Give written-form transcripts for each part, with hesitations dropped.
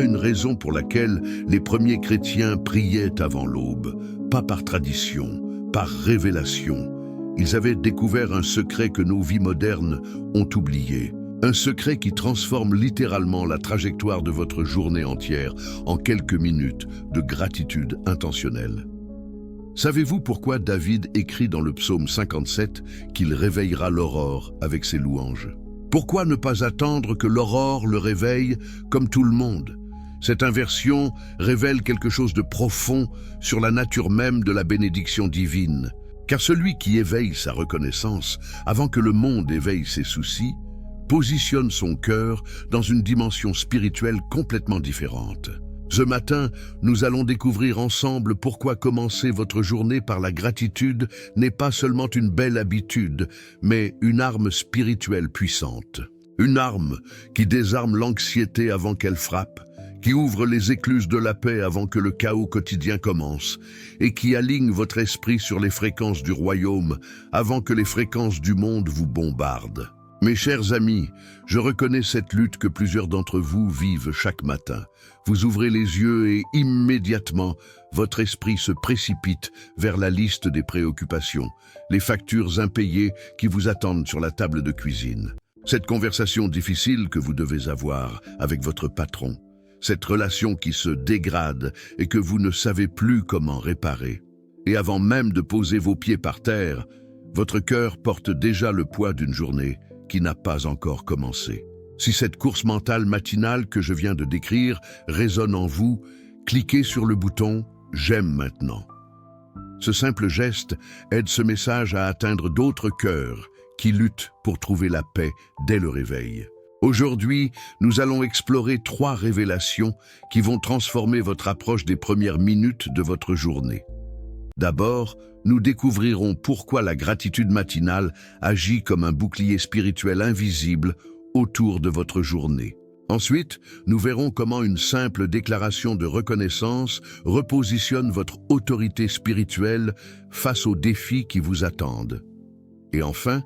une raison pour laquelle les premiers chrétiens priaient avant l'aube, pas par tradition, par révélation. Ils avaient découvert un secret que nos vies modernes ont oublié. Un secret qui transforme littéralement la trajectoire de votre journée entière en quelques minutes de gratitude intentionnelle. Savez-vous pourquoi David écrit dans le psaume 57 qu'il réveillera l'aurore avec ses louanges? Pourquoi ne pas attendre que l'aurore le réveille comme tout le monde? Cette inversion révèle quelque chose de profond sur la nature même de la bénédiction divine. Car celui qui éveille sa reconnaissance avant que le monde éveille ses soucis, positionne son cœur dans une dimension spirituelle complètement différente. Ce matin, nous allons découvrir ensemble pourquoi commencer votre journée par la gratitude n'est pas seulement une belle habitude, mais une arme spirituelle puissante. Une arme qui désarme l'anxiété avant qu'elle frappe, qui ouvre les écluses de la paix avant que le chaos quotidien commence, et qui aligne votre esprit sur les fréquences du royaume avant que les fréquences du monde vous bombardent. Mes chers amis, je reconnais cette lutte que plusieurs d'entre vous vivent chaque matin. Vous ouvrez les yeux et immédiatement, votre esprit se précipite vers la liste des préoccupations, les factures impayées qui vous attendent sur la table de cuisine. Cette conversation difficile que vous devez avoir avec votre patron, cette relation qui se dégrade et que vous ne savez plus comment réparer. Et avant même de poser vos pieds par terre, votre cœur porte déjà le poids d'une journée qui n'a pas encore commencé. Si cette course mentale matinale que je viens de décrire résonne en vous, cliquez sur le bouton « J'aime maintenant ». Ce simple geste aide ce message à atteindre d'autres cœurs qui luttent pour trouver la paix dès le réveil. Aujourd'hui, nous allons explorer 3 révélations qui vont transformer votre approche des premières minutes de votre journée. D'abord, nous découvrirons pourquoi la gratitude matinale agit comme un bouclier spirituel invisible autour de votre journée. Ensuite, nous verrons comment une simple déclaration de reconnaissance repositionne votre autorité spirituelle face aux défis qui vous attendent. Et enfin,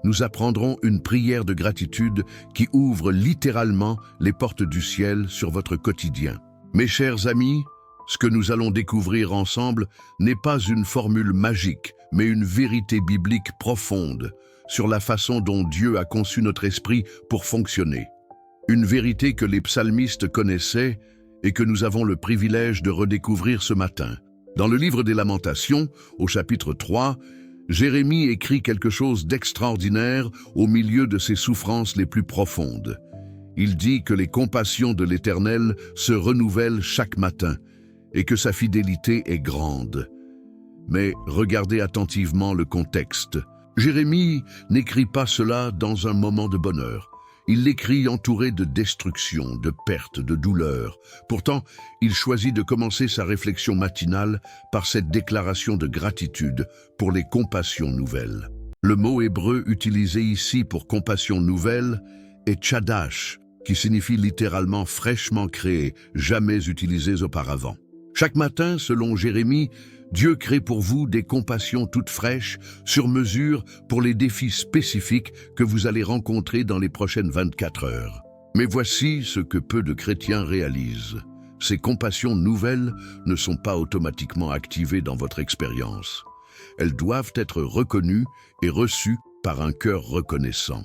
nous apprendrons une prière de gratitude qui ouvre littéralement les portes du ciel sur votre quotidien. Mes chers amis, ce que nous allons découvrir ensemble n'est pas une formule magique, mais une vérité biblique profonde sur la façon dont Dieu a conçu notre esprit pour fonctionner. Une vérité que les psalmistes connaissaient et que nous avons le privilège de redécouvrir ce matin. Dans le livre des Lamentations, au chapitre 3, Jérémie écrit quelque chose d'extraordinaire au milieu de ses souffrances les plus profondes. Il dit que les compassions de l'Éternel se renouvellent chaque matin et que sa fidélité est grande. Mais regardez attentivement le contexte. Jérémie n'écrit pas cela dans un moment de bonheur. Il l'écrit entouré de destruction, de perte, de douleur. Pourtant, il choisit de commencer sa réflexion matinale par cette déclaration de gratitude pour les compassions nouvelles. Le mot hébreu utilisé ici pour compassion nouvelle est tchadash, qui signifie littéralement fraîchement créé, jamais utilisé auparavant. Chaque matin, selon Jérémie, Dieu crée pour vous des compassions toutes fraîches, sur mesure pour les défis spécifiques que vous allez rencontrer dans les prochaines 24 heures. Mais voici ce que peu de chrétiens réalisent. Ces compassions nouvelles ne sont pas automatiquement activées dans votre expérience. Elles doivent être reconnues et reçues par un cœur reconnaissant.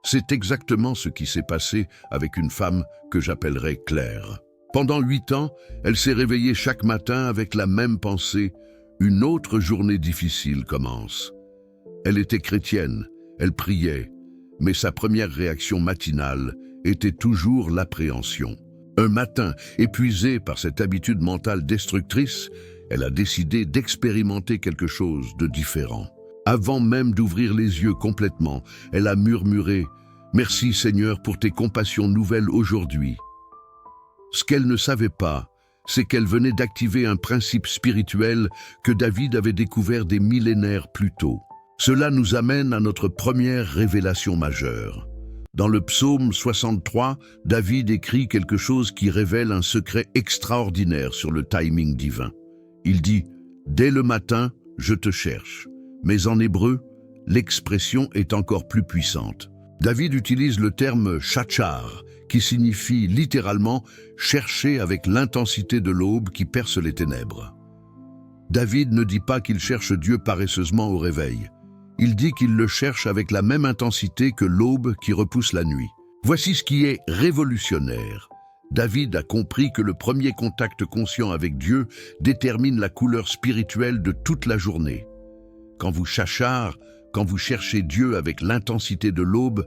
C'est exactement ce qui s'est passé avec une femme que j'appellerai Claire. Pendant 8 ans, elle s'est réveillée chaque matin avec la même pensée « Une autre journée difficile commence ». Elle était chrétienne, elle priait, mais sa première réaction matinale était toujours l'appréhension. Un matin, épuisée par cette habitude mentale destructrice, elle a décidé d'expérimenter quelque chose de différent. Avant même d'ouvrir les yeux complètement, elle a murmuré « Merci Seigneur pour tes compassions nouvelles aujourd'hui ». Ce qu'elle ne savait pas, c'est qu'elle venait d'activer un principe spirituel que David avait découvert des millénaires plus tôt. Cela nous amène à notre première révélation majeure. Dans le psaume 63, David écrit quelque chose qui révèle un secret extraordinaire sur le timing divin. Il dit « Dès le matin, je te cherche ». Mais en hébreu, l'expression est encore plus puissante. David utilise le terme « shachar », qui signifie littéralement « chercher avec l'intensité de l'aube qui perce les ténèbres ». David ne dit pas qu'il cherche Dieu paresseusement au réveil. Il dit qu'il le cherche avec la même intensité que l'aube qui repousse la nuit. Voici ce qui est révolutionnaire. David a compris que le premier contact conscient avec Dieu détermine la couleur spirituelle de toute la journée. Quand vous cherchez Dieu avec l'intensité de l'aube,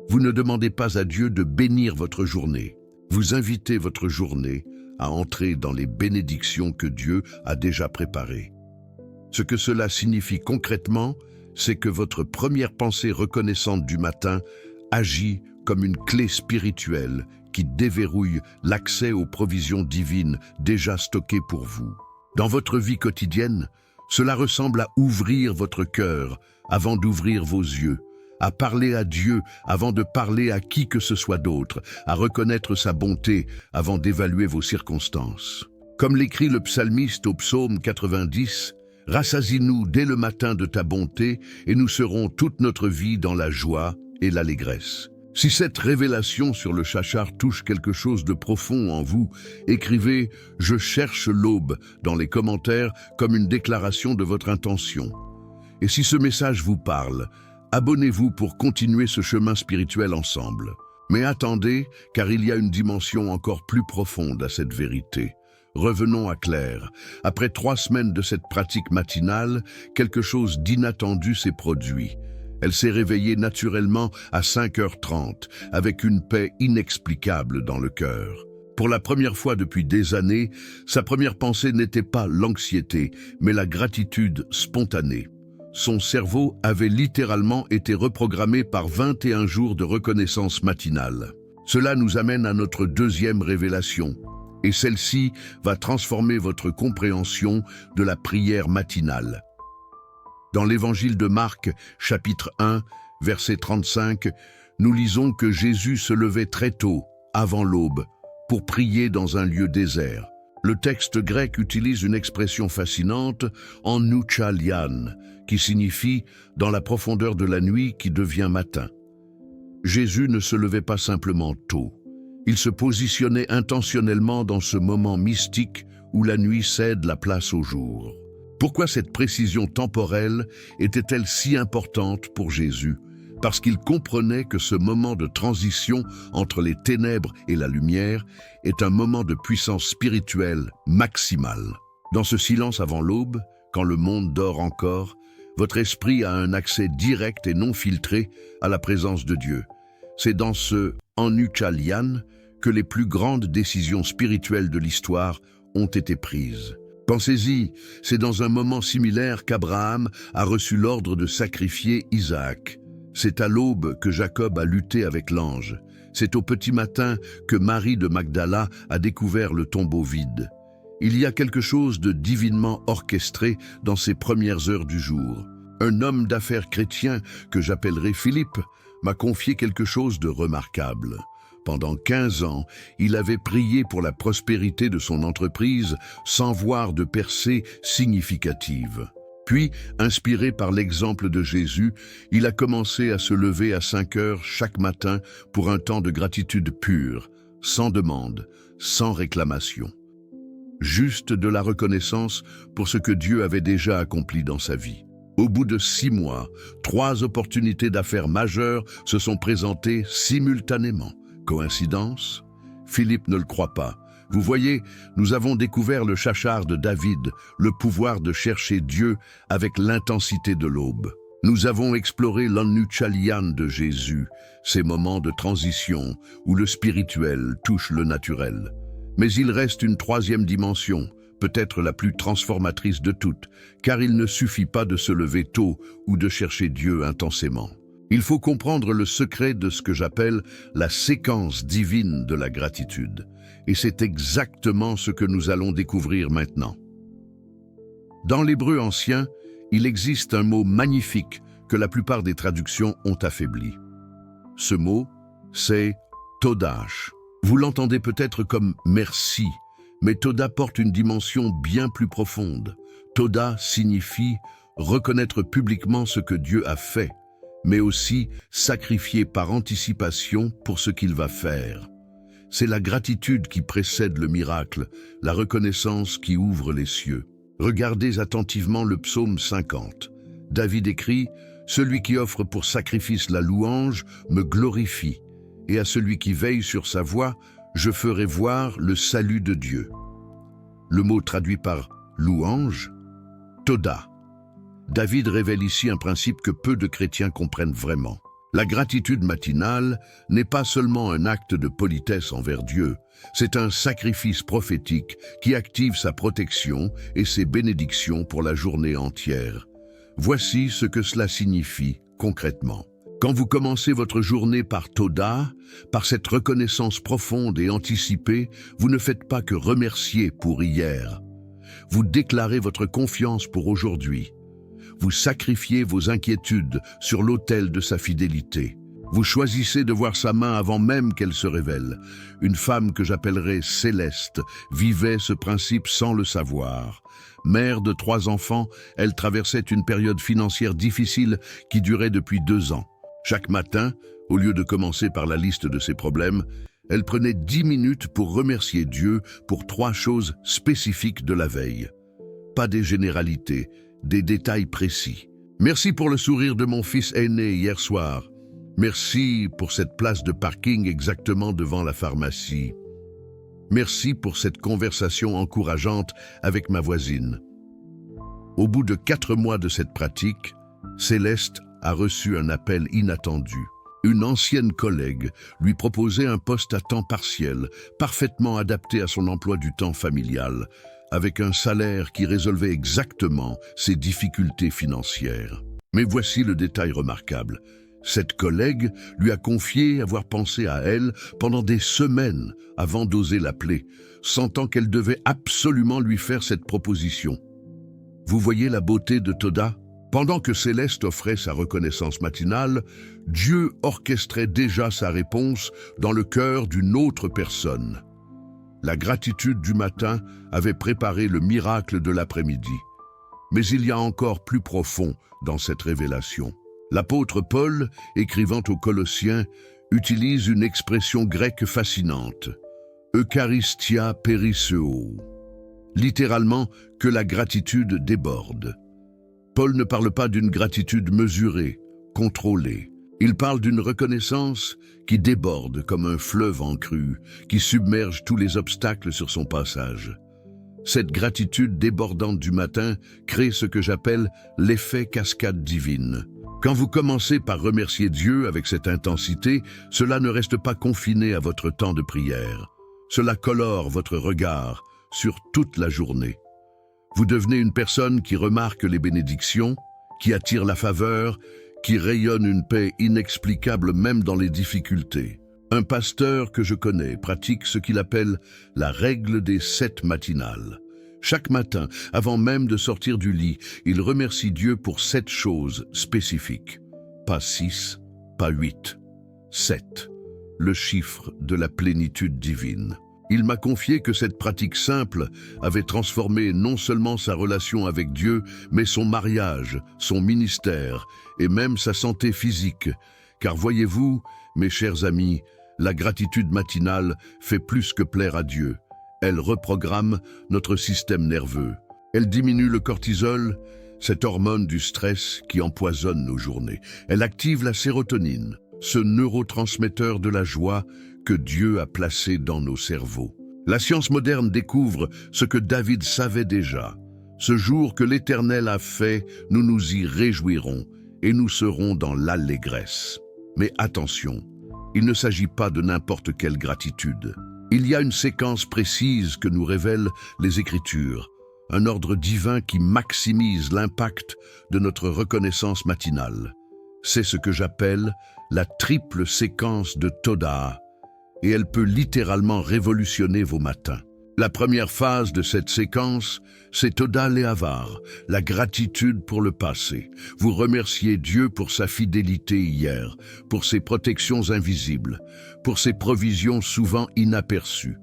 vous ne demandez pas à Dieu de bénir votre journée. Vous invitez votre journée à entrer dans les bénédictions que Dieu a déjà préparées. Ce que cela signifie concrètement, c'est que votre première pensée reconnaissante du matin agit comme une clé spirituelle qui déverrouille l'accès aux provisions divines déjà stockées pour vous. Dans votre vie quotidienne, cela ressemble à ouvrir votre cœur avant d'ouvrir vos yeux, à parler à Dieu avant de parler à qui que ce soit d'autre, à reconnaître sa bonté avant d'évaluer vos circonstances. Comme l'écrit le psalmiste au psaume 90, « Rassasie-nous dès le matin de ta bonté et nous serons toute notre vie dans la joie et l'allégresse. » Si cette révélation sur le chachar touche quelque chose de profond en vous, écrivez « Je cherche l'aube » dans les commentaires comme une déclaration de votre intention. Et si ce message vous parle, abonnez-vous pour continuer ce chemin spirituel ensemble. Mais attendez, car il y a une dimension encore plus profonde à cette vérité. Revenons à Claire. Après 3 semaines de cette pratique matinale, quelque chose d'inattendu s'est produit. Elle s'est réveillée naturellement à 5h30, avec une paix inexplicable dans le cœur. Pour la première fois depuis des années, sa première pensée n'était pas l'anxiété, mais la gratitude spontanée. Son cerveau avait littéralement été reprogrammé par 21 jours de reconnaissance matinale. Cela nous amène à notre deuxième révélation, et celle-ci va transformer votre compréhension de la prière matinale. Dans l'évangile de Marc, chapitre 1, verset 35, nous lisons que Jésus se levait très tôt, avant l'aube, pour prier dans un lieu désert. Le texte grec utilise une expression fascinante, en nouchalian, qui signifie « dans la profondeur de la nuit qui devient matin ». Jésus ne se levait pas simplement tôt. Il se positionnait intentionnellement dans ce moment mystique où la nuit cède la place au jour. Pourquoi cette précision temporelle était-elle si importante pour Jésus? Parce qu'il comprenait que ce moment de transition entre les ténèbres et la lumière est un moment de puissance spirituelle maximale. Dans ce silence avant l'aube, quand le monde dort encore, votre esprit a un accès direct et non filtré à la présence de Dieu. C'est dans ce « Anuchalian » que les plus grandes décisions spirituelles de l'histoire ont été prises. Pensez-y, c'est dans un moment similaire qu'Abraham a reçu l'ordre de sacrifier Isaac. C'est à l'aube que Jacob a lutté avec l'ange. C'est au petit matin que Marie de Magdala a découvert le tombeau vide. Il y a quelque chose de divinement orchestré dans ces premières heures du jour. Un homme d'affaires chrétien, que j'appellerai Philippe, m'a confié quelque chose de remarquable. Pendant 15 ans, il avait prié pour la prospérité de son entreprise sans voir de percée significative. Puis, inspiré par l'exemple de Jésus, il a commencé à se lever à 5 heures chaque matin pour un temps de gratitude pure, sans demande, sans réclamation. Juste de la reconnaissance pour ce que Dieu avait déjà accompli dans sa vie. Au bout de 6 mois, 3 opportunités d'affaires majeures se sont présentées simultanément. Coïncidence? Philippe ne le croit pas. Vous voyez, nous avons découvert le chachar de David, le pouvoir de chercher Dieu avec l'intensité de l'aube. Nous avons exploré l'Anuchalian de Jésus, ces moments de transition où le spirituel touche le naturel. Mais il reste une 3e dimension, peut-être la plus transformatrice de toutes, car il ne suffit pas de se lever tôt ou de chercher Dieu intensément. Il faut comprendre le secret de ce que j'appelle la séquence divine de la gratitude. Et c'est exactement ce que nous allons découvrir maintenant. Dans l'hébreu ancien, il existe un mot magnifique que la plupart des traductions ont affaibli. Ce mot, c'est « todash ». Vous l'entendez peut-être comme « merci », mais Toda porte une dimension bien plus profonde. Toda signifie reconnaître publiquement ce que Dieu a fait, mais aussi sacrifier par anticipation pour ce qu'il va faire. c'est la gratitude qui précède le miracle, la reconnaissance qui ouvre les cieux. Regardez attentivement le psaume 50. David écrit « Celui qui offre pour sacrifice la louange me glorifie, et à celui qui veille sur sa voie, je ferai voir le salut de Dieu. » Le mot traduit par « louange », Toda. David révèle ici un principe que peu de chrétiens comprennent vraiment. La gratitude matinale n'est pas seulement un acte de politesse envers Dieu, c'est un sacrifice prophétique qui active sa protection et ses bénédictions pour la journée entière. Voici ce que cela signifie concrètement. Quand vous commencez votre journée par Toda, par cette reconnaissance profonde et anticipée, vous ne faites pas que remercier pour hier. Vous déclarez votre confiance pour aujourd'hui. Vous sacrifiez vos inquiétudes sur l'autel de sa fidélité. Vous choisissez de voir sa main avant même qu'elle se révèle. Une femme que j'appellerais Céleste vivait ce principe sans le savoir. Mère de 3 enfants, elle traversait une période financière difficile qui durait depuis 2 ans. Chaque matin, au lieu de commencer par la liste de ses problèmes, elle prenait 10 minutes pour remercier Dieu pour 3 choses spécifiques de la veille. Pas des généralités, des détails précis. Merci pour le sourire de mon fils aîné hier soir. Merci pour cette place de parking exactement devant la pharmacie. Merci pour cette conversation encourageante avec ma voisine. Au bout de 4 mois de cette pratique, Céleste a reçu un appel inattendu. Une ancienne collègue lui proposait un poste à temps partiel, parfaitement adapté à son emploi du temps familial, avec un salaire qui résolvait exactement ses difficultés financières. Mais voici le détail remarquable. Cette collègue lui a confié avoir pensé à elle pendant des semaines avant d'oser l'appeler, sentant qu'elle devait absolument lui faire cette proposition. Vous voyez la beauté de Toda ? Pendant que Céleste offrait sa reconnaissance matinale, Dieu orchestrait déjà sa réponse dans le cœur d'une autre personne. La gratitude du matin avait préparé le miracle de l'après-midi. Mais il y a encore plus profond dans cette révélation. L'apôtre Paul, écrivant aux Colossiens, utilise une expression grecque fascinante, « Eucharistia perisseo », littéralement que la gratitude déborde. Paul ne parle pas d'une gratitude mesurée, contrôlée. Il parle d'une reconnaissance qui déborde comme un fleuve en crue, qui submerge tous les obstacles sur son passage. Cette gratitude débordante du matin crée ce que j'appelle l'effet cascade divine. Quand vous commencez par remercier Dieu avec cette intensité, cela ne reste pas confiné à votre temps de prière. Cela colore votre regard sur toute la journée. Vous devenez une personne qui remarque les bénédictions, qui attire la faveur, qui rayonne une paix inexplicable même dans les difficultés. Un pasteur que je connais pratique ce qu'il appelle la règle des 7 matinales. Chaque matin, avant même de sortir du lit, il remercie Dieu pour 7 choses spécifiques. Pas 6, pas 8, 7. Le chiffre de la plénitude divine. Il m'a confié que cette pratique simple avait transformé non seulement sa relation avec Dieu, mais son mariage, son ministère et même sa santé physique. Car voyez-vous, mes chers amis, la gratitude matinale fait plus que plaire à Dieu. Elle reprogramme notre système nerveux. Elle diminue le cortisol, cette hormone du stress qui empoisonne nos journées. Elle active la sérotonine, ce neurotransmetteur de la joie que Dieu a placé dans nos cerveaux. La science moderne découvre ce que David savait déjà. Ce jour que l'Éternel a fait, nous nous y réjouirons et nous serons dans l'allégresse. Mais attention, il ne s'agit pas de n'importe quelle gratitude. Il y a une séquence précise que nous révèlent les Écritures, un ordre divin qui maximise l'impact de notre reconnaissance matinale. C'est ce que j'appelle la triple séquence de Toda, et elle peut littéralement révolutionner vos matins. La première phase de cette séquence, c'est Toda Le'avar, la gratitude pour le passé. Vous remerciez Dieu pour sa fidélité hier, pour ses protections invisibles, pour ses provisions souvent inaperçues.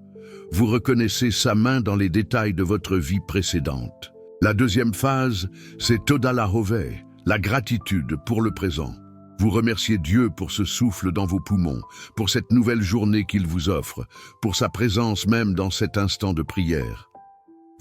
Vous reconnaissez sa main dans les détails de votre vie précédente. La deuxième phase, c'est Toda Lahoveh, la gratitude pour le présent. Vous remerciez Dieu pour ce souffle dans vos poumons, pour cette nouvelle journée qu'il vous offre, pour sa présence même dans cet instant de prière.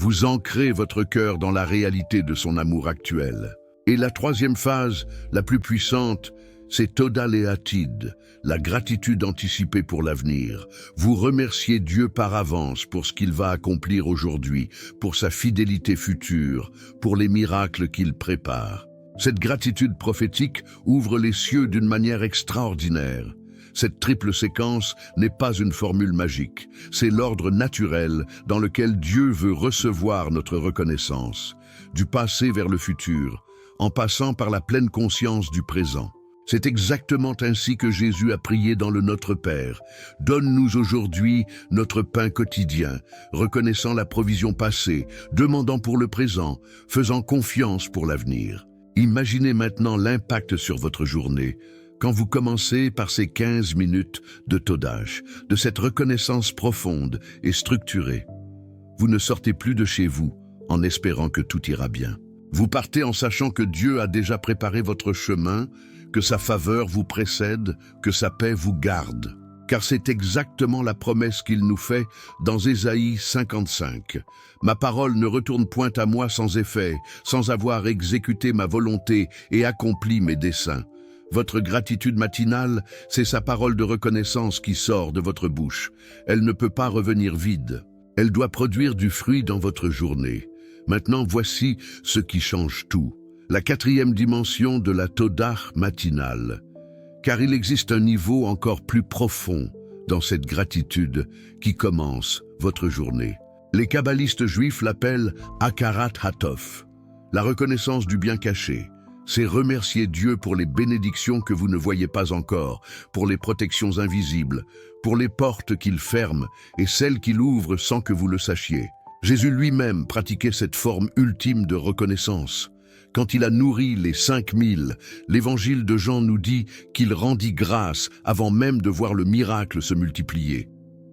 Vous ancrez votre cœur dans la réalité de son amour actuel. Et la troisième phase, la plus puissante, c'est Toda Le'atid, la gratitude anticipée pour l'avenir. Vous remerciez Dieu par avance pour ce qu'il va accomplir aujourd'hui, pour sa fidélité future, pour les miracles qu'il prépare. Cette gratitude prophétique ouvre les cieux d'une manière extraordinaire. Cette triple séquence n'est pas une formule magique, c'est l'ordre naturel dans lequel Dieu veut recevoir notre reconnaissance, du passé vers le futur, en passant par la pleine conscience du présent. C'est exactement ainsi que Jésus a prié dans le Notre Père. Donne-nous aujourd'hui notre pain quotidien, reconnaissant la provision passée, demandant pour le présent, faisant confiance pour l'avenir. Imaginez maintenant l'impact sur votre journée, quand vous commencez par ces 15 minutes de Todash, de cette reconnaissance profonde et structurée. Vous ne sortez plus de chez vous en espérant que tout ira bien. Vous partez en sachant que Dieu a déjà préparé votre chemin, que sa faveur vous précède, que sa paix vous garde. Car c'est exactement la promesse qu'il nous fait dans Ésaïe 55. « Ma parole ne retourne point à moi sans effet, sans avoir exécuté ma volonté et accompli mes desseins. » Votre gratitude matinale, c'est sa parole de reconnaissance qui sort de votre bouche. Elle ne peut pas revenir vide. Elle doit produire du fruit dans votre journée. Maintenant, voici ce qui change tout. La quatrième dimension de la Todah matinale. Car il existe un niveau encore plus profond dans cette gratitude qui commence votre journée. Les kabbalistes juifs l'appellent Hakarat Hatov, la reconnaissance du bien caché. C'est remercier Dieu pour les bénédictions que vous ne voyez pas encore, pour les protections invisibles, pour les portes qu'il ferme et celles qu'il ouvre sans que vous le sachiez. Jésus lui-même pratiquait cette forme ultime de reconnaissance. Quand il a nourri les 5000, l'évangile de Jean nous dit qu'il rendit grâce avant même de voir le miracle se multiplier.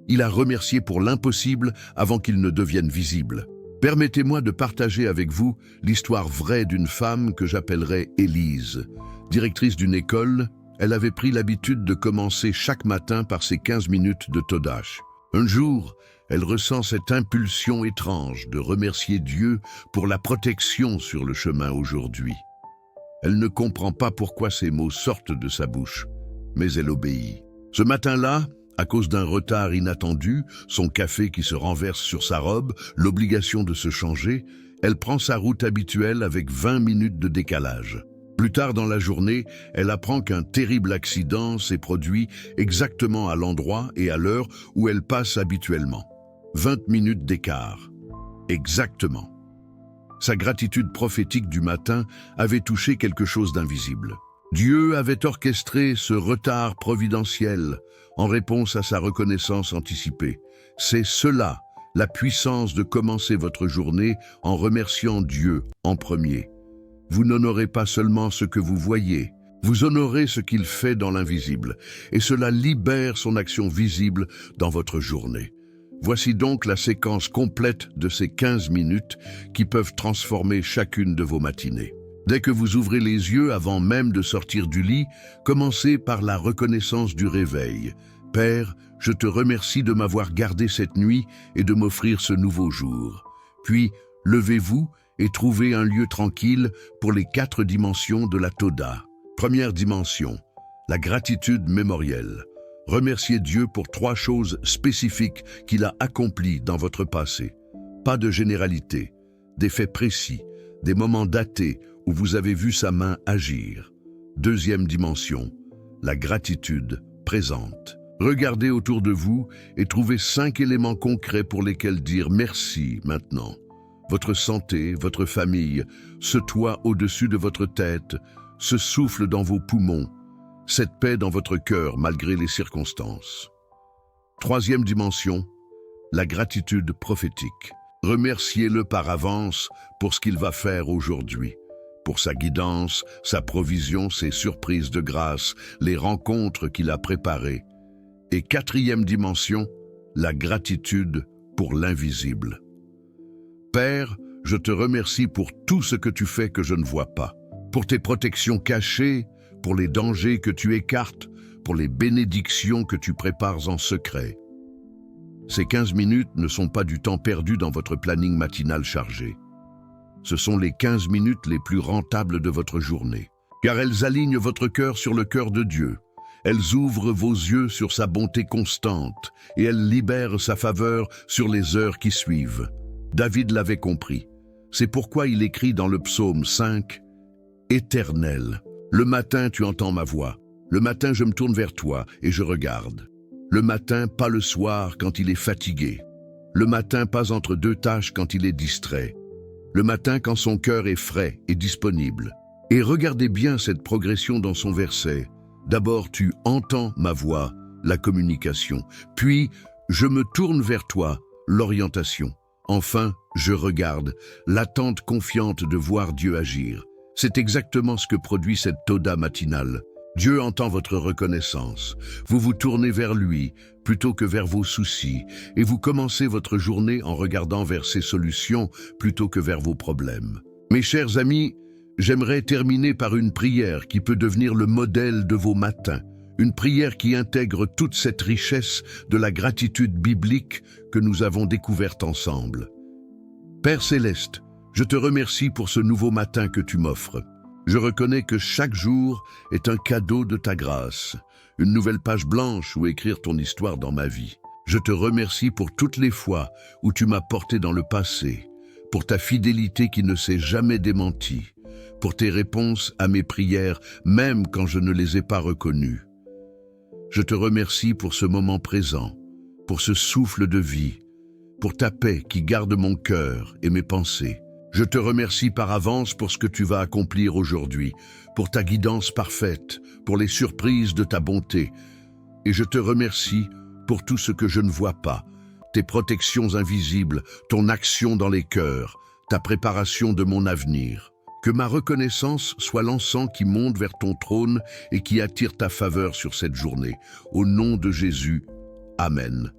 Il a remercié pour l'impossible avant qu'il ne devienne visible. Permettez-moi de partager avec vous l'histoire vraie d'une femme que j'appellerai Élise. Directrice d'une école, elle avait pris l'habitude de commencer chaque matin par ses 15 minutes de Todash. Un jour, elle ressent cette impulsion étrange de remercier Dieu pour la protection sur le chemin aujourd'hui. Elle ne comprend pas pourquoi ces mots sortent de sa bouche, mais elle obéit. Ce matin-là, à cause d'un retard inattendu, son café qui se renverse sur sa robe, l'obligation de se changer, elle prend sa route habituelle avec 20 minutes de décalage. Plus tard dans la journée, elle apprend qu'un terrible accident s'est produit exactement à l'endroit et à l'heure où elle passe habituellement. 20 minutes d'écart. Exactement. Sa gratitude prophétique du matin avait touché quelque chose d'invisible. Dieu avait orchestré ce retard providentiel en réponse à sa reconnaissance anticipée. C'est cela, la puissance de commencer votre journée en remerciant Dieu en premier. Vous n'honorez pas seulement ce que vous voyez, vous honorez ce qu'il fait dans l'invisible, et cela libère son action visible dans votre journée. Voici donc la séquence complète de ces 15 minutes qui peuvent transformer chacune de vos matinées. Dès que vous ouvrez les yeux avant même de sortir du lit, commencez par la reconnaissance du réveil. Père, je te remercie de m'avoir gardé cette nuit et de m'offrir ce nouveau jour. Puis, levez-vous et trouvez un lieu tranquille pour les 4 dimensions de la Toda. Première dimension, la gratitude mémorielle. Remerciez Dieu pour 3 choses spécifiques qu'il a accomplies dans votre passé. Pas de généralité, des faits précis, des moments datés où vous avez vu sa main agir. Deuxième dimension, la gratitude présente. Regardez autour de vous et trouvez 5 éléments concrets pour lesquels dire merci maintenant. Votre santé, votre famille, ce toit au-dessus de votre tête, ce souffle dans vos poumons, cette paix dans votre cœur malgré les circonstances. Troisième dimension, la gratitude prophétique. Remerciez-le par avance pour ce qu'il va faire aujourd'hui, pour sa guidance, sa provision, ses surprises de grâce, les rencontres qu'il a préparées. Et quatrième dimension, la gratitude pour l'invisible. Père, je te remercie pour tout ce que tu fais que je ne vois pas, pour tes protections cachées, pour les dangers que tu écartes, pour les bénédictions que tu prépares en secret. Ces 15 minutes ne sont pas du temps perdu dans votre planning matinal chargé. Ce sont les 15 minutes les plus rentables de votre journée, car elles alignent votre cœur sur le cœur de Dieu. Elles ouvrent vos yeux sur sa bonté constante et elles libèrent sa faveur sur les heures qui suivent. David l'avait compris. C'est pourquoi il écrit dans le psaume 5, « Éternel, le matin tu entends ma voix. Le matin je me tourne vers toi et je regarde. Le matin, pas le soir quand il est fatigué. Le matin, pas entre deux tâches quand il est distrait. Le matin quand son cœur est frais et disponible. » Et regardez bien cette progression dans son verset. D'abord, tu entends ma voix, la communication. Puis, je me tourne vers toi, l'orientation. Enfin, je regarde, l'attente confiante de voir Dieu agir. C'est exactement ce que produit cette toda matinale. Dieu entend votre reconnaissance. Vous vous tournez vers lui plutôt que vers vos soucis et vous commencez votre journée en regardant vers ses solutions plutôt que vers vos problèmes. Mes chers amis, j'aimerais terminer par une prière qui peut devenir le modèle de vos matins. Une prière qui intègre toute cette richesse de la gratitude biblique que nous avons découverte ensemble. Père Céleste, je te remercie pour ce nouveau matin que tu m'offres. Je reconnais que chaque jour est un cadeau de ta grâce, une nouvelle page blanche où écrire ton histoire dans ma vie. Je te remercie pour toutes les fois où tu m'as porté dans le passé, pour ta fidélité qui ne s'est jamais démentie, pour tes réponses à mes prières, même quand je ne les ai pas reconnues. Je te remercie pour ce moment présent, pour ce souffle de vie, pour ta paix qui garde mon cœur et mes pensées. Je te remercie par avance pour ce que tu vas accomplir aujourd'hui, pour ta guidance parfaite, pour les surprises de ta bonté. Et je te remercie pour tout ce que je ne vois pas, tes protections invisibles, ton action dans les cœurs, ta préparation de mon avenir. Que ma reconnaissance soit l'encens qui monte vers ton trône et qui attire ta faveur sur cette journée. Au nom de Jésus, Amen.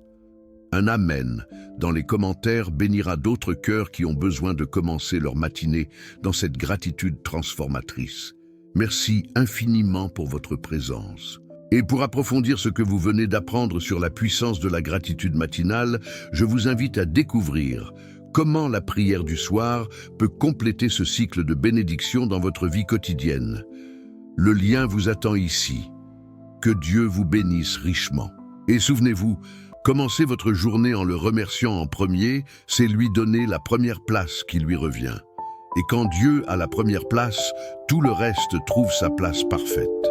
Un Amen dans les commentaires bénira d'autres cœurs qui ont besoin de commencer leur matinée dans cette gratitude transformatrice. Merci infiniment pour votre présence. Et pour approfondir ce que vous venez d'apprendre sur la puissance de la gratitude matinale, je vous invite à découvrir comment la prière du soir peut compléter ce cycle de bénédiction dans votre vie quotidienne. Le lien vous attend ici. Que Dieu vous bénisse richement. Et souvenez-vous, commencez votre journée en le remerciant en premier, c'est lui donner la première place qui lui revient. Et quand Dieu a la première place, tout le reste trouve sa place parfaite.